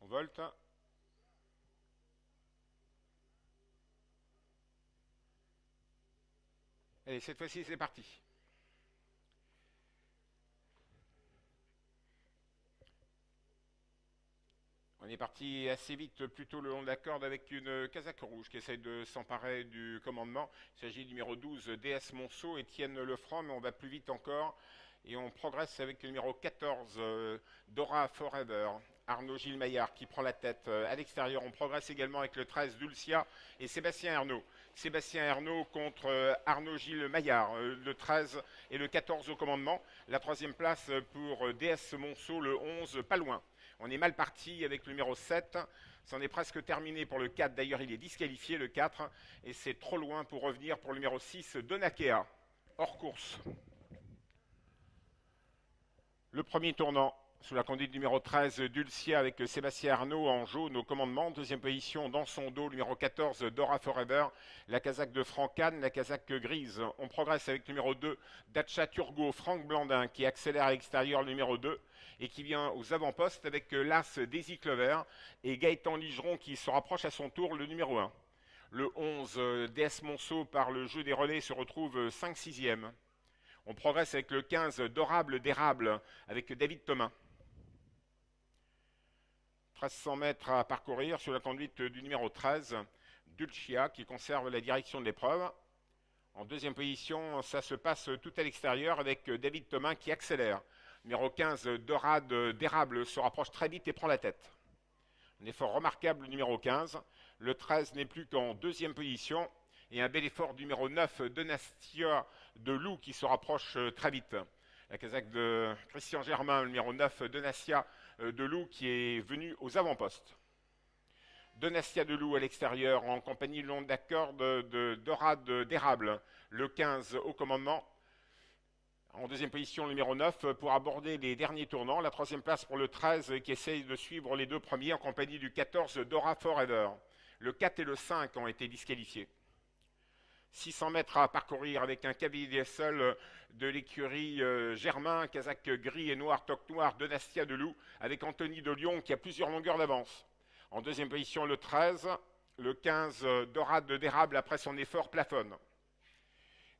volte. Allez, cette fois-ci, c'est parti. On est parti assez vite, plutôt le long de la corde, avec une casaque rouge qui essaye de s'emparer du commandement. Il s'agit du numéro 12, DS Monceau, Étienne Lefranc, mais on va plus vite encore. Et on progresse avec le numéro 14, Dora Forever, Arnaud Gilles Maillard qui prend la tête à l'extérieur. On progresse également avec le 13, Dulcia et Sébastien Ernaud. Sébastien Ernaud contre Arnaud Gilles Maillard, le 13 et le 14 au commandement. La troisième place pour DS Monceau, le 11, pas loin. On est mal parti avec le numéro 7. C'en est presque terminé pour le 4. D'ailleurs, il est disqualifié, le 4. Et c'est trop loin pour revenir pour le numéro 6, Donakea. Hors course. Le premier tournant, sous la conduite du numéro 13, Dulcia avec Sébastien Arnaud en jaune au commandement. Deuxième position, dans son dos, le numéro 14, Dora Forever. La casaque de Franck Kahn, la casaque grise. On progresse avec le numéro 2, Dacia Turgo, Franck Blandin, qui accélère à l'extérieur, le numéro 2, et qui vient aux avant-postes avec l'As Daisy Clover et Gaëtan Ligeron qui se rapproche à son tour, le numéro 1. Le 11, DS Monceau, par le jeu des relais, se retrouve 5-6e. On progresse avec le 15, Dorable d'érable, avec David Thomas. 1300 mètres à parcourir sur la conduite du numéro 13, Dulcia, qui conserve la direction de l'épreuve. En deuxième position, ça se passe tout à l'extérieur avec David Thomas qui accélère. Numéro 15, Dorade d'érable, se rapproche très vite et prend la tête. Un effort remarquable, numéro 15. Le 13 n'est plus qu'en deuxième position. Et un bel effort numéro 9, Donastia de Loup, qui se rapproche très vite. La casaque de Christian Germain, le numéro 9, Donastia de Loup, qui est venu aux avant-postes. Donastia de Loup à l'extérieur, en compagnie long de la corde de Dorade d'érable, le 15 au commandement. En deuxième position, le numéro 9 pour aborder les derniers tournants. La troisième place pour le 13 qui essaye de suivre les deux premiers en compagnie du 14, Dora Forever. Le 4 et le 5 ont été disqualifiés. 600 mètres à parcourir avec un cavalier seul de l'écurie Germain, casaque gris et noir, toque noir, Donastia de Loup, avec Anthony de Lyon qui a plusieurs longueurs d'avance. En deuxième position, le 13, le 15, Dorade d'érable après son effort plafonne.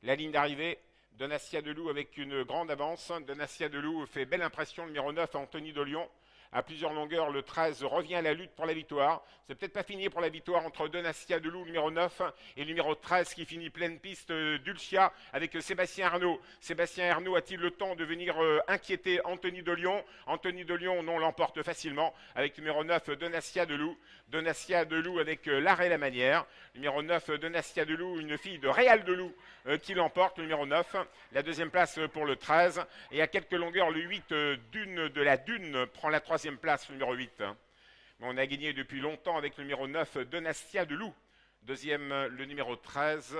La ligne d'arrivée, Donastia de Loup avec une grande avance. Donastia de Loup fait belle impression, le numéro 9, Anthony de Lyon. À plusieurs longueurs, le 13 revient à la lutte pour la victoire. C'est peut-être pas fini pour la victoire entre Donastia de Loup, numéro 9, et le numéro 13 qui finit pleine piste, Dulcia, avec Sébastien Arnaud. Sébastien Arnaud a-t-il le temps de venir inquiéter Anthony de Lyon? Anthony de Lyon, non, l'emporte facilement, avec le numéro 9, Donastia de Loup. Donastia de Loup avec l'art et la manière. Numéro 9, Donastia de Loup, une fille de Réal de Loup qui l'emporte, le numéro 9. La deuxième place pour le 13. Et à quelques longueurs, le 8, Dune de la Dune, prend la troisième place, le numéro 8. Mais on a gagné depuis longtemps avec le numéro 9, Donastia de Loup. Deuxième, le numéro 13,